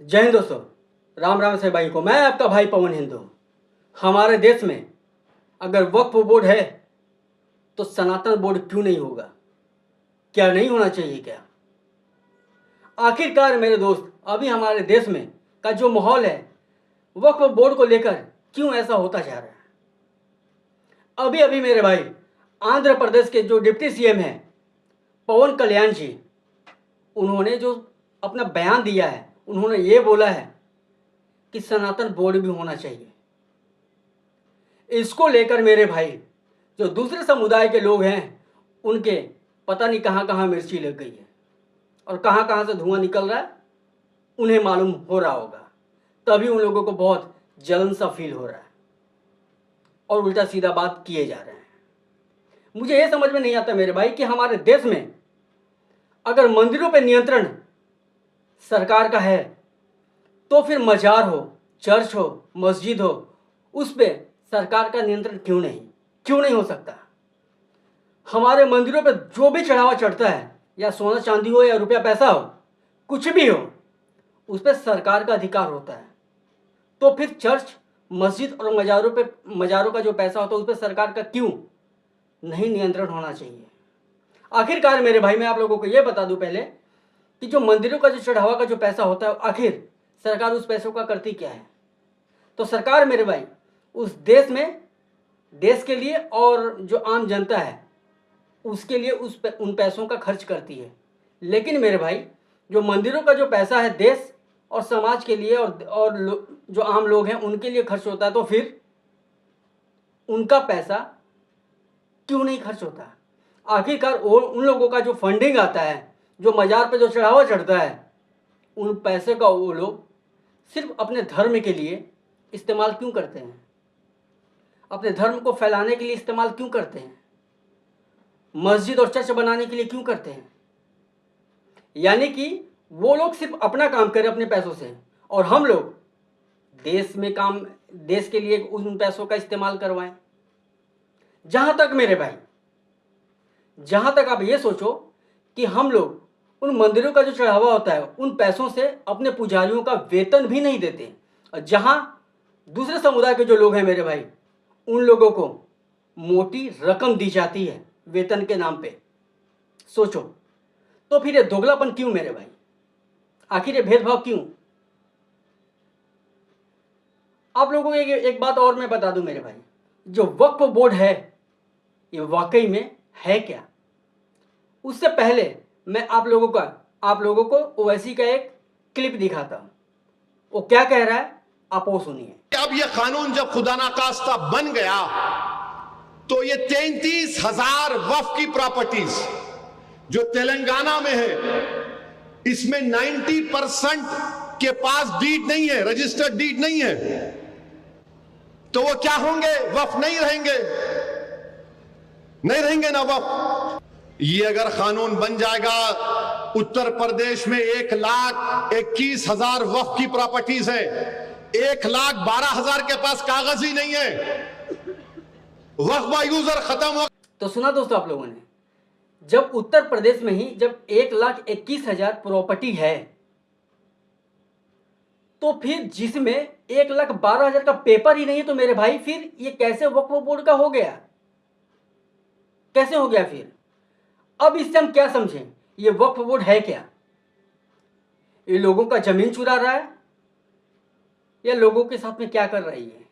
जय हिंद दोस्तों। राम राम से भाई को मैं आपका भाई पवन हिंदू। हमारे देश में अगर वक्फ बोर्ड है तो सनातन बोर्ड क्यों नहीं होगा? क्या नहीं होना चाहिए क्या? आखिरकार मेरे दोस्त, अभी हमारे देश में का जो माहौल है वक्फ बोर्ड को लेकर क्यों ऐसा होता जा रहा है? अभी अभी मेरे भाई आंध्र प्रदेश के जो डिप्टी सीएम हैं पवन कल्याण जी, उन्होंने जो अपना बयान दिया है, उन्होंने ये बोला है कि सनातन बोर्ड भी होना चाहिए। इसको लेकर मेरे भाई जो दूसरे समुदाय के लोग हैं उनके पता नहीं कहाँ कहाँ मिर्ची लग गई है और कहाँ कहाँ से धुआं निकल रहा है, उन्हें मालूम हो रहा होगा। तभी उन लोगों को बहुत जलन सा फील हो रहा है और उल्टा सीधा बात किए जा रहे हैं। मुझे ये समझ में नहीं आता मेरे भाई कि हमारे देश में अगर मंदिरों पर नियंत्रण सरकार का है तो फिर मजार हो, चर्च हो, मस्जिद हो, उस पर सरकार का नियंत्रण क्यों नहीं हो सकता? हमारे मंदिरों पर जो भी चढ़ावा चढ़ता है, या सोना चांदी हो या रुपया पैसा हो, कुछ भी हो, उस पर सरकार का अधिकार होता है। तो फिर चर्च, मस्जिद और मज़ारों का जो पैसा होता है उस पर सरकार का क्यों नहीं नियंत्रण होना चाहिए? आखिरकार मेरे भाई मैं आप लोगों को यह बता दूं पहले कि जो मंदिरों का जो चढ़ावा का जो पैसा होता है, आखिर सरकार उस पैसों का करती क्या है? तो सरकार मेरे भाई उस देश में, देश के लिए और जो आम जनता है उसके लिए उन पैसों का खर्च करती है। लेकिन मेरे भाई जो मंदिरों का जो पैसा है देश और समाज के लिए और जो आम लोग हैं उनके लिए खर्च होता है, तो फिर उनका पैसा क्यों नहीं खर्च होता? आखिरकार उन लोगों का जो फंडिंग आता है, जो मज़ार पे जो चढ़ावा चढ़ता है, उन पैसे का वो लोग सिर्फ अपने धर्म के लिए इस्तेमाल क्यों करते हैं? अपने धर्म को फैलाने के लिए इस्तेमाल क्यों करते हैं? मस्जिद और चर्च बनाने के लिए क्यों करते हैं? यानी कि वो लोग सिर्फ अपना काम करें अपने पैसों से, और हम लोग देश के लिए उन पैसों का इस्तेमाल करवाएं। जहां तक मेरे भाई, जहां तक आप ये सोचो कि हम लोग उन मंदिरों का जो चढ़ावा होता है उन पैसों से अपने पुजारियों का वेतन भी नहीं देते, और जहां दूसरे समुदाय के जो लोग हैं मेरे भाई, उन लोगों को मोटी रकम दी जाती है वेतन के नाम पे। सोचो, तो फिर ये दोगलापन क्यों मेरे भाई? आखिर ये भेदभाव क्यों? आप लोगों को एक बात और मैं बता दूं मेरे भाई, जो वक्फ बोर्ड है ये वाकई में है क्या? उससे पहले मैं आप लोगों को ओवैसी का एक क्लिप दिखाता हूं। वो क्या कह रहा है आप वो सुनिए। अब ये कानून जब खुदा ना खास्ता बन गया तो ये 33,000 वक्फ की प्रॉपर्टीज जो तेलंगाना में है, इसमें 90% के पास डीड नहीं है, रजिस्टर्ड डीड नहीं है। तो वो क्या होंगे? वक्फ नहीं रहेंगे ना वक्फ। ये अगर कानून बन जाएगा, उत्तर प्रदेश में 1,21,000 वक्फ की प्रॉपर्टीज है, 1,12,000 के पास कागज ही नहीं है। वक्फ यूजर खत्म हो। तो सुना दोस्तों आप लोगों ने, जब उत्तर प्रदेश में ही जब 1,21,000 प्रॉपर्टी है, तो फिर जिसमें 1,12,000 का पेपर ही नहीं है, तो मेरे भाई फिर ये कैसे वक्फ बोर्ड का हो गया? कैसे हो गया फिर? अब इससे हम क्या समझें? ये वक्फ बोर्ड है क्या? ये लोगों का जमीन चुरा रहा है या लोगों के साथ में क्या कर रही है?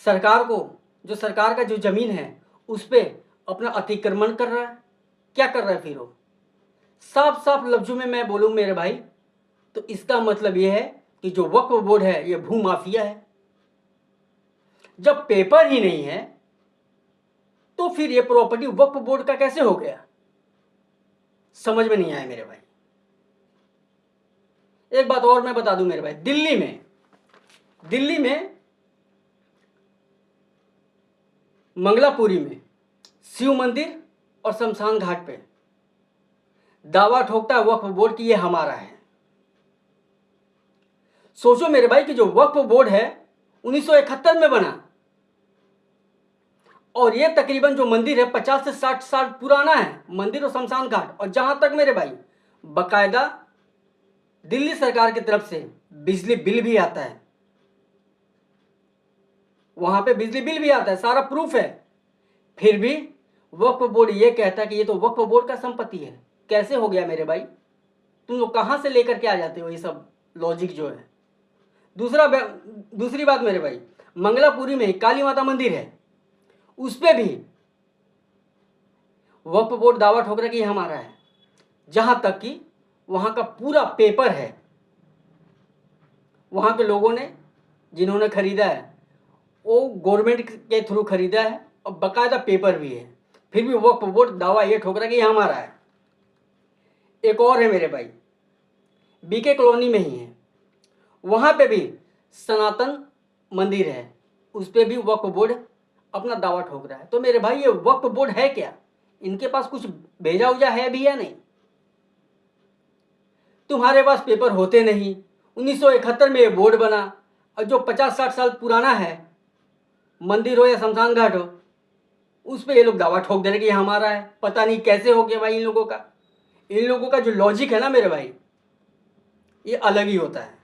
सरकार का जो जमीन है उस पे अपना अतिक्रमण कर रहा है। क्या कर रहा है फिर वो? साफ साफ लफ्जों में मैं बोलूं मेरे भाई, तो इसका मतलब यह है कि जो वक्फ बोर्ड है ये भू माफिया है। जब पेपर ही नहीं है तो फिर ये प्रॉपर्टी वक्फ बोर्ड का कैसे हो गया? समझ में नहीं आया मेरे भाई। एक बात और मैं बता दूं मेरे भाई, दिल्ली में मंगलापुरी में शिव मंदिर और शमशान घाट पे दावा ठोकता है वक्फ बोर्ड की ये हमारा है। सोचो मेरे भाई कि जो वक्फ बोर्ड है 1971 में बना, और ये तकरीबन जो मंदिर है 50 से 60 साल पुराना है, मंदिर और शमशान घाट। और जहां तक मेरे भाई बाकायदा दिल्ली सरकार की तरफ से बिजली बिल भी आता है, वहां पे बिजली बिल भी आता है, सारा प्रूफ है। फिर भी वक्फ बोर्ड ये कहता है कि ये तो वक्फ बोर्ड का संपत्ति है। कैसे हो गया मेरे भाई? तुम लोग कहां से लेकर के आ जाते हो ये सब लॉजिक जो है? दूसरी बात मेरे भाई, मंगलापुरी में काली माता मंदिर है, उस पे भी वक्फ बोर्ड दावा ठोक रहा है कि ये हमारा है, जहां तक कि वहां का पूरा पेपर है। वहां के लोगों ने जिन्होंने खरीदा है वो गवर्नमेंट के थ्रू खरीदा है और बकायदा पेपर भी है। फिर भी वक्फ बोर्ड दावा ये ठोक रहा है कि ये हमारा है। एक और है मेरे भाई, बीके कॉलोनी में ही है, वहां पे भी सनातन मंदिर है, उस पे भी वक्फ बोर्ड अपना दावा ठोक रहा है। तो मेरे भाई ये वक्फ बोर्ड है क्या? इनके पास कुछ भेजा उजा है भी या नहीं? तुम्हारे पास पेपर होते नहीं। 1971 में ये बोर्ड बना और जो 50-60 साल पुराना है, मंदिर हो या शमशान घाट हो, उस पे ये लोग दावा ठोक दे रहे कि ये हमारा है। पता नहीं कैसे हो गया भाई इन लोगों का जो लॉजिक है ना मेरे भाई, ये अलग ही होता है।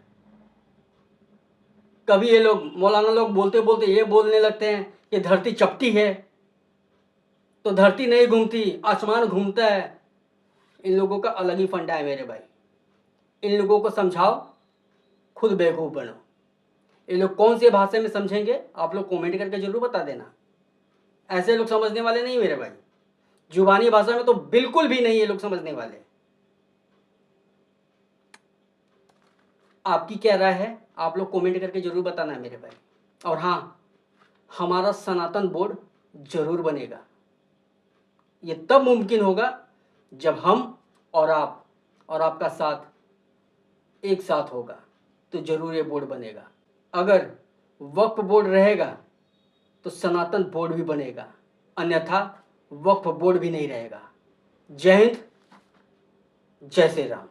कभी ये लोग मौलाना लोग बोलते बोलते ये बोलने लगते हैं कि धरती चपटी है, तो धरती नहीं घूमती, आसमान घूमता है। इन लोगों का अलग ही फंडा है मेरे भाई। इन लोगों को समझाओ, खुद बेवकूफ़ बनो। ये लोग कौन सी भाषा में समझेंगे आप लोग कमेंट करके जरूर बता देना। ऐसे लोग समझने वाले नहीं मेरे भाई, जुबानी भाषा में तो बिल्कुल भी नहीं ये लोग समझने वाले। आपकी क्या राय है आप लोग कमेंट करके जरूर बताना है मेरे भाई। और हाँ, हमारा सनातन बोर्ड जरूर बनेगा। ये तब मुमकिन होगा जब हम और आप और आपका साथ एक साथ होगा, तो जरूर ये बोर्ड बनेगा। अगर वक्फ बोर्ड रहेगा तो सनातन बोर्ड भी बनेगा, अन्यथा वक्फ बोर्ड भी नहीं रहेगा। जय हिंद, जय श्री राम।